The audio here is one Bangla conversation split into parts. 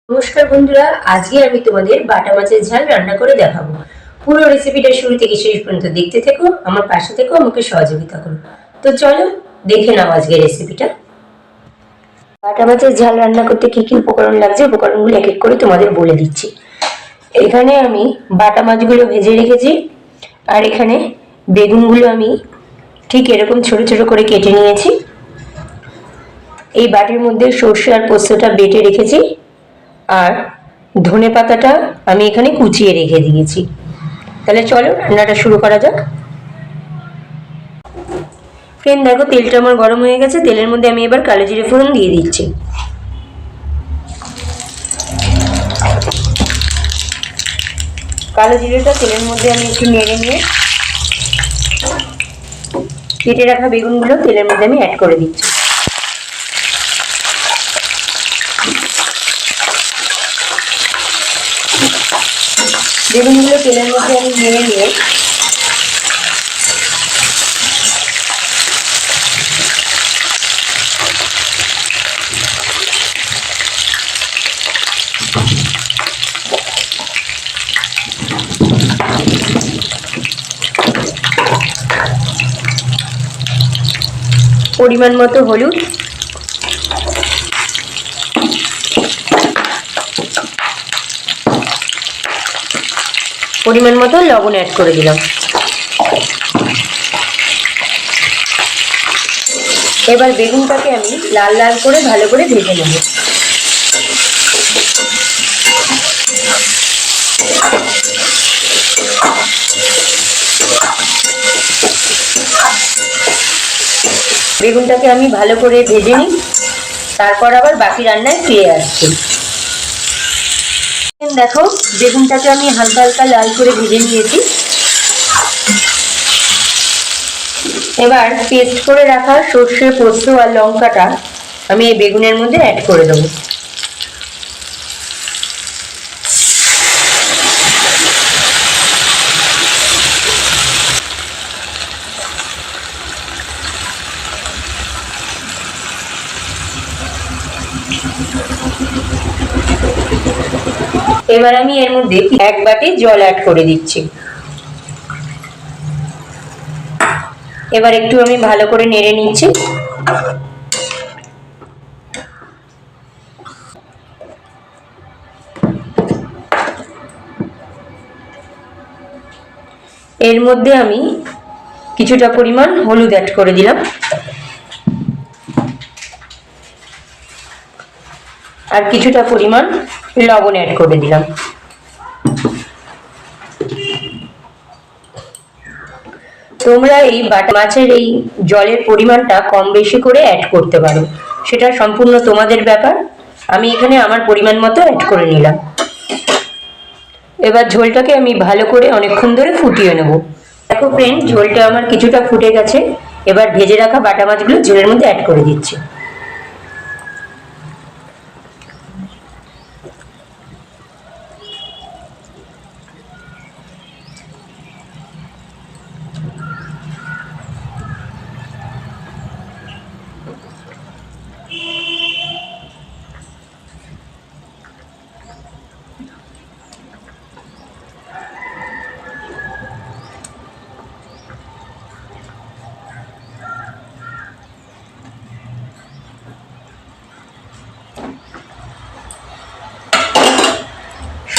নমস্কার বন্ধুরা, আজকে আমি তোমাদের বাটা মাছের ঝাল রান্না করে দেখাবো। পুরো রেসিপিটা শুরু থেকে শেষ পর্যন্ত দেখতে থেকো, আমার পাশে থেকো, আমাকে সহযোগিতা করো। তো চলো দেখে নাও আজকে রেসিপিটা। বাটা মাছের ঝাল রান্না করতে কি কি উপকরণ লাগছে, উপকরণগুলো এক এক করে তোমাদের বলে দিচ্ছি। এখানে আমি বাটা মাছগুলো ভেজে রেখেছি, আর এখানে বেগুনগুলো আমি ঠিক এরকম ছোট ছোট করে কেটে নিয়েছি। এই বাটির মধ্যে সর্ষে আর পোস্তটা বেটে রেখেছি, আর ধনে পাতাটা আমি এখানে কুচিয়ে রেখে দিয়েছি। তাহলে চলো রান্নাটা শুরু করা যাক। ফ্রেন্ড দেখো, তেলটা আমার গরম হয়ে গেছে। তেলের মধ্যে আমি এবার কালো জিরে ফোড়ন দিয়ে দিচ্ছি। কালো জিরেটা তেলের মধ্যে আমি একটু নেড়ে নিয়ে কেটে রাখা বেগুনগুলো তেলের মধ্যে আমি অ্যাড করে দিচ্ছি। বেগুনগুলো তেলের মধ্যে আমি নেড়ে নিয়ে পরিমাণ মতো হলুদ, পরিমাণ মতো লবণ অ্যাড করে দিলাম। এবার বেগুনটাকে আমি লাল লাল করে ভালো করে ভেজে নেব। বেগুনটাকে আমি ভালো করে ভেজে নিই, তারপর আবার বাকি রান্নায় ফিরে আসছি। দেখো, বেগুনটাকে আমি হালকা হালকা লাল করে ভেজে নিয়েছি। এবার পেস্ট করে রাখা সর্ষে, পোস্ত আর লঙ্কাটা আমি এই বেগুনের মধ্যে অ্যাড করে দেবো। এবার আমি এর মধ্যে এক বাটি জল অ্যাড করে দিচ্ছি। এবার একটু আমি ভালো করে নেড়ে নিচ্ছি। এর মধ্যে আমি কিছুটা পরিমাণ হলুদ অ্যাড করে দিলাম, আর কিছুটা পরিমাণ লবণ অ্যাড করে দিলাম। তোমরা এই বাটা মাছের এই জলের পরিমাণটা কম বেশি করে অ্যাড করতে পারো, সেটা সম্পূর্ণ তোমাদের ব্যাপার। আমি এখানে আমার পরিমাণ মতো অ্যাড করে নিলাম। এবার ঝোলটাকে আমি ভালো করে অনেকক্ষণ ধরে ফুটিয়ে নেব। দেখো ফ্রেন্ড, ঝোলটা আমার কিছুটা ফুটে গেছে। এবার ভেজে রাখা বাটা মাছগুলো ঝোলের মধ্যে অ্যাড করে দিচ্ছি।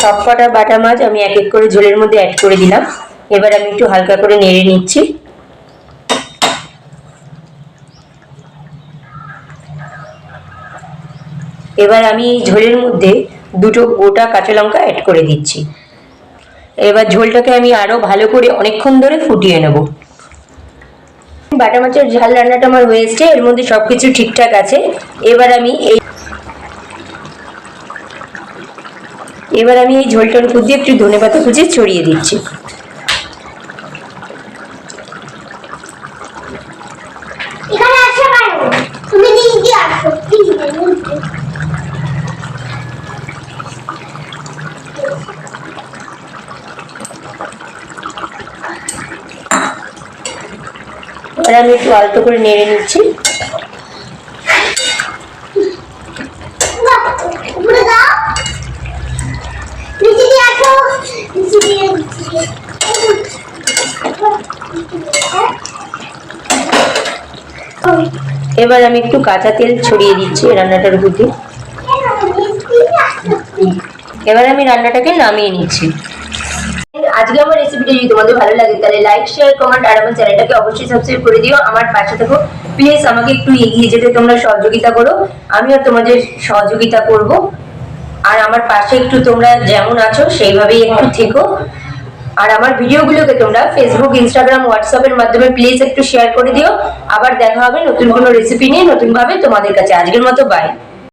সবকটা বাটা মাছ আমি এক এক করে ঝোলের মধ্যে অ্যাড করে দিলাম। এবার আমি একটু হালকা করে নেড়ে নিচ্ছি। এবার আমি এই ঝোলের মধ্যে দুটো গোটা কাঁচা লঙ্কা অ্যাড করে দিচ্ছি। এবার ঝোলটাকে আমি আরো ভালো করে অনেকক্ষণ ধরে ফুটিয়ে নেব। বাটা মাছের ঝাল রান্নাটা আমার হয়ে এসছে, এর মধ্যে সবকিছু ঠিকঠাক আছে। এবার আমি এই ঝোলটার উপর দিয়ে একটু ধনেপাতা কুচি ছড়িয়ে দিচ্ছি। এবার আমি একটু আলতো করে নেড়ে নিচ্ছি। এবার আমি একটু কাঁচা তেল ছড়িয়ে দিচ্ছি রান্নাটার উপর দিয়ে। এবার আমি রান্নাটাকে নামিয়ে নিচ্ছি। আজকে আমার রেসিপিটা যদি তোমাদের ভালো লাগে তাহলে লাইক, শেয়ার, কমেন্ট আর আমার চ্যানেলটাকে অবশ্যই সাবস্ক্রাইব করে দিও। আমার পাশে থেকো প্লিজ, আমাকে একটু এগিয়ে যেতে তোমরা সহযোগিতা করো, আমিও তোমাদের সহযোগিতা করব। আর আমার পাশে একটু তোমরা যেমন আছো সেইভাবেই একটু থেকো। আর আমার ভিডিওগুলোকে তোমরা ফেসবুক, ইনস্টাগ্রাম, হোয়াটসঅ্যাপের মাধ্যমে প্লিজ একটু শেয়ার করে দিও। আবার দেখা হবে নতুন কোনো রেসিপি নিয়ে নতুন ভাবে তোমাদের কাছে। আজকের মতো বাই।